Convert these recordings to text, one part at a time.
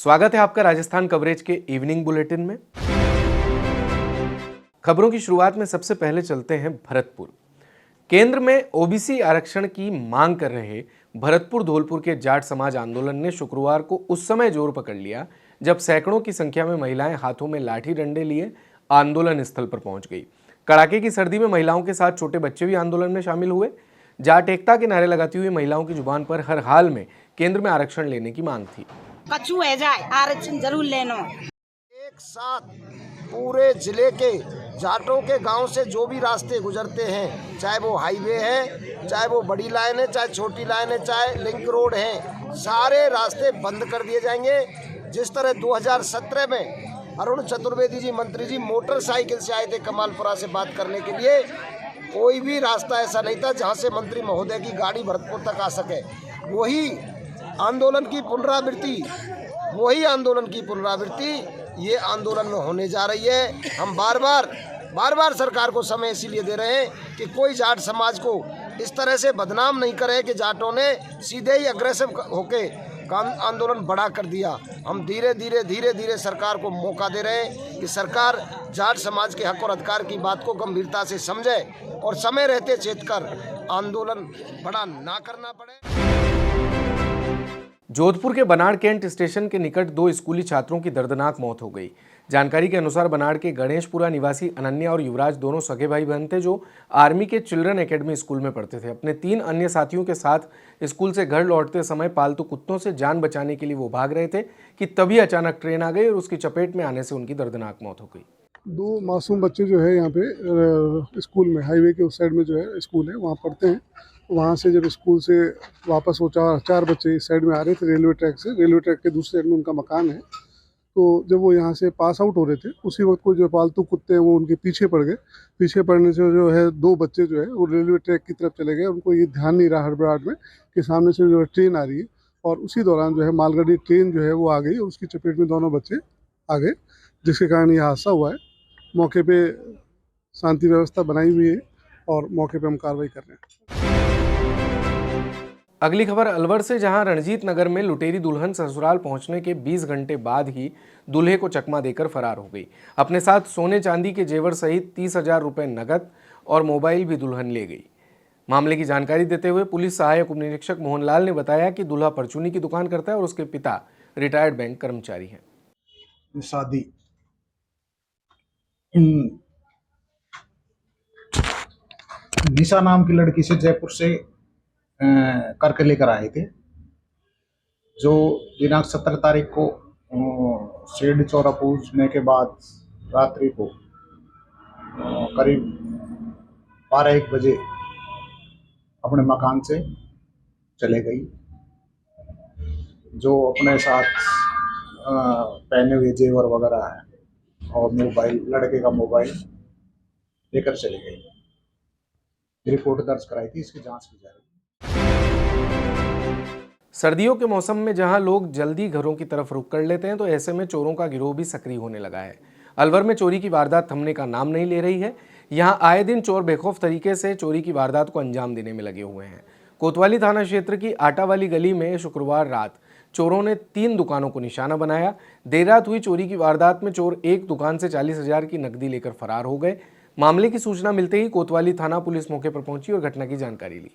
स्वागत है आपका राजस्थान कवरेज के इवनिंग बुलेटिन में। खबरों की शुरुआत में सबसे पहले चलते हैं भरतपुर। केंद्र में ओबीसी आरक्षण की मांग कर रहे भरतपुर धौलपुर के जाट समाज आंदोलन ने शुक्रवार को उस समय जोर पकड़ लिया जब सैकड़ों की संख्या में महिलाएं हाथों में लाठी डंडे लिए आंदोलन स्थल पर पहुंच गई। कड़ाके की सर्दी में महिलाओं के साथ छोटे बच्चे भी आंदोलन में शामिल हुए। जाट एकता के नारे लगाती हुई महिलाओं की जुबान पर हर हाल में केंद्र में आरक्षण लेने की मांग थी। कछु है जाए आरक्षण जरूर लेना। एक साथ पूरे जिले के जाटों के गांव से जो भी रास्ते गुजरते हैं, चाहे वो हाईवे है, चाहे वो बड़ी लाइन है, चाहे छोटी लाइन है, चाहे लिंक रोड है, सारे रास्ते बंद कर दिए जाएंगे। जिस तरह 2017 में अरुण चतुर्वेदी जी मंत्री जी मोटरसाइकिल से आए थे कमालपुरा से बात करने के लिए, कोई भी रास्ता ऐसा नहीं था जहां से मंत्री महोदय की गाड़ी भरतपुर तक आ सके। वही आंदोलन की पुनरावृत्ति ये आंदोलन में होने जा रही है। हम बार बार सरकार को समय इसीलिए दे रहे हैं कि कोई जाट समाज को इस तरह से बदनाम नहीं करे कि जाटों ने सीधे ही अग्रेसिव होके आंदोलन बड़ा कर दिया। हम धीरे धीरे सरकार को मौका दे रहे हैं कि सरकार जाट समाज के हक और अधिकार की बात को गंभीरता से समझे और समय रहते चेत कर आंदोलन बड़ा ना करना पड़े। जोधपुर के बनाड़ कैंट स्टेशन के निकट दो स्कूली छात्रों की दर्दनाक मौत हो गई। जानकारी के अनुसार बनाड़ के गणेशपुरा निवासी अनन्या और युवराज दोनों सगे भाई बहन थे जो आर्मी के चिल्ड्रन एकेडमी स्कूल में पढ़ते थे। अपने 3 अन्य साथियों के साथ स्कूल से घर लौटते समय पालतू कुत्तों से जान बचाने के लिए वो भाग रहे थे कि तभी अचानक ट्रेन आ गई और उसकी चपेट में आने से उनकी दर्दनाक मौत हो गई। 2 मासूम बच्चे जो है यहाँ पे स्कूल में, हाईवे के उस साइड में जो है स्कूल है, वहाँ पढ़ते हैं। वहाँ से जब स्कूल से वापस वो 4 बच्चे इस साइड में आ रहे थे रेलवे ट्रैक के दूसरे साइड में उनका मकान है। तो जब वो यहाँ से पास आउट हो रहे थे उसी वक्त को जो पालतू कुत्ते हैं वो उनके पीछे पड़ गए। पीछे पड़ने से जो है 2 बच्चे जो है वो रेलवे ट्रैक की तरफ चले गए। उनको ये ध्यान नहीं रहा हड़बड़ाहट में कि सामने से जो है ट्रेन आ रही है, और उसी दौरान जो है मालगाड़ी ट्रेन जो है वो आ गई और उसकी चपेट में दोनों बच्चे आ गए, जिसके कारण ये हादसा हुआ है। मौके पे शांति व्यवस्था बनाई हुई है और मौके पे हम कार्रवाई कर रहे हैं। अगली खबर अलवर से, जहां रणजीत नगर में लुटेरी दुल्हन ससुराल पहुंचने के 20 घंटे बाद ही दूल्हे को चकमा देकर फरार हो गई। अपने साथ सोने चांदी के जेवर सहित 30,000 रुपए नकद और मोबाइल भी दुल्हन ले गई। मामले की जानकारी देते हुए पुलिस सहायक उप निरीक्षक मोहनलाल ने बताया कि दूल्हा परचूनी की दुकान करता है और उसके पिता रिटायर्ड बैंक कर्मचारी हैं। शादी निशा नाम की लड़की से जयपुर से करके लेकर आए थे, जो दिनांक 17 तारीख को शेड चौरा पूजने के बाद रात्रि को करीब 12-1 बजे अपने मकान से चले गई। जो अपने साथ पहने हुए जेवर वगैरह है और मोबाइल, लड़के का मोबाइल लेकर चली गई। रिपोर्ट दर्ज कराई थी, इसकी जांच की जा रही है। सर्दियों के मौसम में जहां लोग जल्दी घरों की तरफ रुख कर लेते हैं, तो ऐसे में चोरों का गिरोह भी सक्रिय होने लगा है। अलवर में चोरी की वारदात थमने का नाम नहीं ले रही है। यहां आए दिन चोर बेखौफ तरीके से चोरी की वारदात को अंजाम देने में लगे हुए हैं। कोतवाली थाना क्षेत्र की आटा वाली गली में शुक्रवार रात चोरों ने 3 दुकानों को निशाना बनाया। देर रात हुई चोरी की वारदात में चोर एक दुकान से 40,000 की नकदी लेकर फरार हो गए। मामले की सूचना मिलते ही कोतवाली थाना पुलिस मौके पर पहुंची और घटना की जानकारी ली।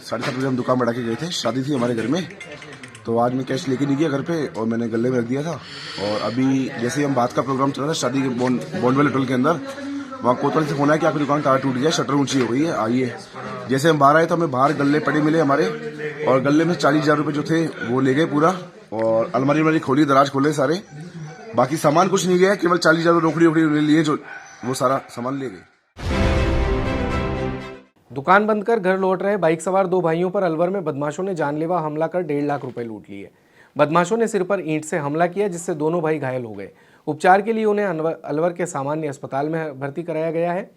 7:30 बजे हम दुकान बढ़ा के गए थे, शादी थी हमारे घर में, तो आज मैं कैश लेके नहीं गया घर पे और मैंने गले में रख दिया था। और अभी जैसे ही हम बात का प्रोग्राम चल रहा था शादी के बॉन्डवेल होटल के अंदर, वहाँ कोतवाली से फोन आया कि आपकी दुकान तार टूट गया, शटर ऊंची हो गई है, आइए। जैसे हम बाहर आए तो हमें बाहर गले पड़े मिले हमारे, और गले में 40,000 रुपये जो थे वो ले गए पूरा, और अलमारी खोली, दराज खोले सारे, बाकी सामान कुछ नहीं गया, केवल 40,000 रोकड़ी लिए, जो वो सारा सामान ले गए। दुकान बंद कर घर लौट रहे बाइक सवार 2 भाइयों पर अलवर में बदमाशों ने जानलेवा हमला कर 1.5 लाख रुपए लूट लिए। बदमाशों ने सिर पर ईंट से हमला किया, जिससे दोनों भाई घायल हो गए। उपचार के लिए उन्हें अलवर के सामान्य अस्पताल में भर्ती कराया गया है।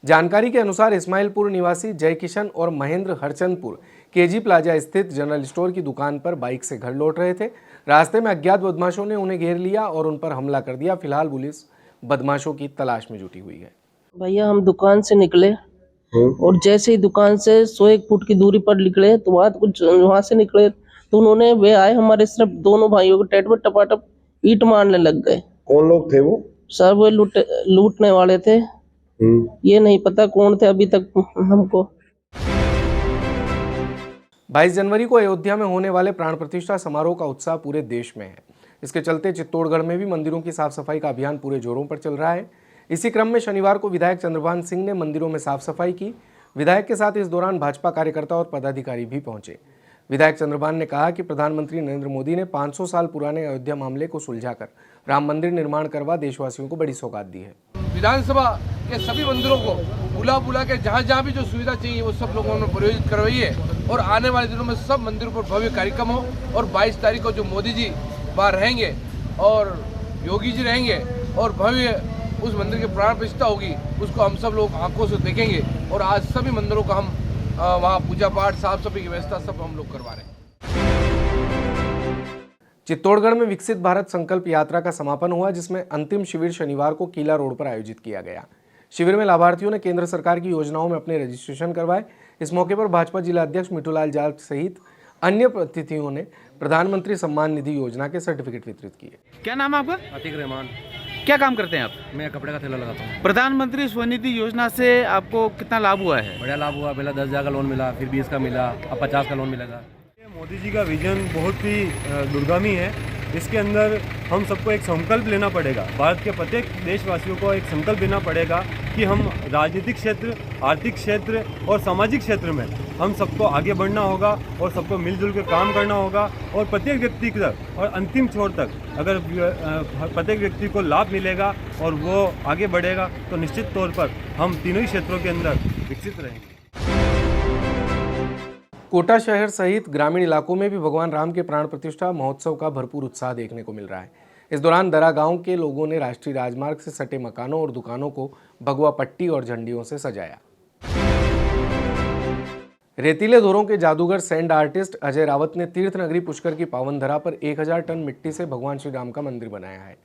जानकारी के अनुसार इस्माइलपुर निवासी जय किशन और महेंद्र हरचंदपुर केजी प्लाजा स्थित जनरल स्टोर की दुकान पर बाइक से घर लौट रहे थे। रास्ते में अज्ञात बदमाशों ने उन्हें घेर लिया और उन पर हमला कर दिया। फिलहाल पुलिस बदमाशों की तलाश में जुटी हुई है। भैया हम दुकान से निकले और जैसे ही दुकान से 100-1 फुट की दूरी पर निकले तो वहाँ से निकले तो उन्होंने वे आए हमारे सिर्फ दोनों भाइयों के टेट में टपाटप ईंट मारने लग गए। कौन लोग थे वो? सर वो लूटने वाले थे। ये नहीं पता कौन थे अभी तक हमको। 22 जनवरी को अयोध्या में होने वाले प्राण प्रतिष्ठा समारोह का उत्साह पूरे देश में है। इसके चलते चित्तौड़गढ़ में भी मंदिरों की साफ सफाई का अभियान पूरे जोरों पर चल रहा है। इसी क्रम में शनिवार को विधायक चंद्रभान सिंह ने मंदिरों में साफ सफाई की। विधायक के साथ इस दौरान भाजपा कार्यकर्ता और पदाधिकारी भी पहुंचे। विधायक चंद्रभान ने कहा कि प्रधानमंत्री नरेंद्र मोदी ने 500 साल पुराने अयोध्या मामले को सुलझाकर राम मंदिर निर्माण करवा देशवासियों को बड़ी सौगात दी है। विधानसभा के सभी मंदिरों को बुला के जहाँ भी जो सुविधा चाहिए वो सब लोगों ने प्रयोजित करवाई है और आने वाले दिनों में सब मंदिरों पर भव्य कार्यक्रम हो। और 22 तारीख को जो मोदी जी वहाँ रहेंगे और योगी जी रहेंगे और भव्य उस मंदिर की प्राण प्रतिष्ठा होगी, उसको हम सब लोग आंखों से देखेंगे। और आज सभी मंदिरों का हम वहाँ पूजा पाठ साफ सफाई की व्यवस्था सब हम लोग करवा रहे हैं। चित्तौड़गढ़ में विकसित भारत संकल्प यात्रा का समापन हुआ, जिसमें अंतिम शिविर शनिवार को किला रोड पर आयोजित किया गया। शिविर में लाभार्थियों ने केंद्र सरकार की योजनाओं में अपने रजिस्ट्रेशन करवाए। इस मौके पर भाजपा जिला अध्यक्ष मिठूलाल जाट सहित अन्य अतिथियों ने प्रधानमंत्री सम्मान निधि योजना के सर्टिफिकेट वितरित किए। क्या नाम है आपका? अतीक रहमान। क्या काम करते हैं आप? मैं कपड़े का थैला लगाता हूँ। प्रधानमंत्री स्वनिधि योजना से आपको कितना लाभ हुआ है? बढ़िया लाभ हुआ। पहले 10,000 का लोन मिला, फिर 20 का मिला, अब 50 का लोन मिलेगा। मोदी जी का विजन बहुत ही दूरगामी है। इसके अंदर हम सबको एक संकल्प लेना पड़ेगा। भारत के प्रत्येक देशवासियों को एक संकल्प लेना पड़ेगा कि हम राजनीतिक क्षेत्र, आर्थिक क्षेत्र और सामाजिक क्षेत्र में हम सबको आगे बढ़ना होगा और सबको मिलजुल कर काम करना होगा। और प्रत्येक व्यक्ति तक और अंतिम छोर तक अगर प्रत्येक व्यक्ति को लाभ मिलेगा और वो आगे बढ़ेगा तो निश्चित तौर पर हम तीनों ही क्षेत्रों के अंदर विकसित रहेंगे। कोटा शहर सहित ग्रामीण इलाकों में भी भगवान राम के प्राण प्रतिष्ठा महोत्सव का भरपूर उत्साह देखने को मिल रहा है। इस दौरान दरा गांव के लोगों ने राष्ट्रीय राजमार्ग से सटे मकानों और दुकानों को भगवा पट्टी और झंडियों से सजाया। रेतीले धोरों के जादूगर सैंड आर्टिस्ट अजय रावत ने तीर्थ नगरी पुष्कर की पावन धरा पर 1000 टन मिट्टी से भगवान श्री राम का मंदिर बनाया है।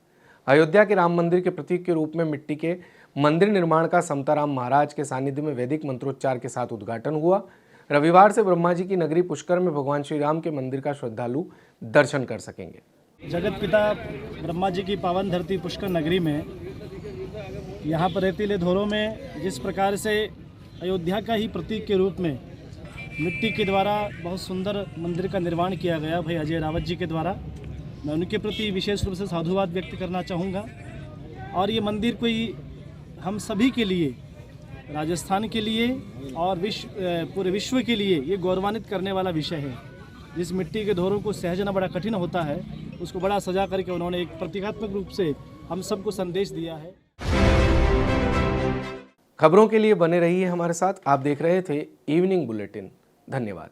अयोध्या के राम मंदिर के प्रतीक के रूप में मिट्टी के मंदिर निर्माण का समताराम महाराज के सानिध्य में वैदिक मंत्रोच्चार के साथ उद्घाटन हुआ। रविवार से ब्रह्मा जी की नगरी पुष्कर में भगवान श्री राम के मंदिर का श्रद्धालु दर्शन कर सकेंगे। जगत पिता ब्रह्मा जी की पावन धरती पुष्कर नगरी में यहाँ पर रेतीले धोरों में जिस प्रकार से अयोध्या का ही प्रतीक के रूप में मिट्टी के द्वारा बहुत सुंदर मंदिर का निर्माण किया गया भाई अजय रावत जी के द्वारा, मैं उनके प्रति विशेष रूप से साधुवाद व्यक्त करना चाहूँगा। और ये मंदिर कोई हम सभी के लिए, राजस्थान के लिए और पूरे विश्व के लिए ये गौरवान्वित करने वाला विषय है। जिस मिट्टी के धोरों को सहजना बड़ा कठिन होता है, उसको बड़ा सजा करके उन्होंने एक प्रतीकात्मक रूप से हम सबको संदेश दिया है। खबरों के लिए बने रहिए हमारे साथ। आप देख रहे थे इवनिंग बुलेटिन। धन्यवाद।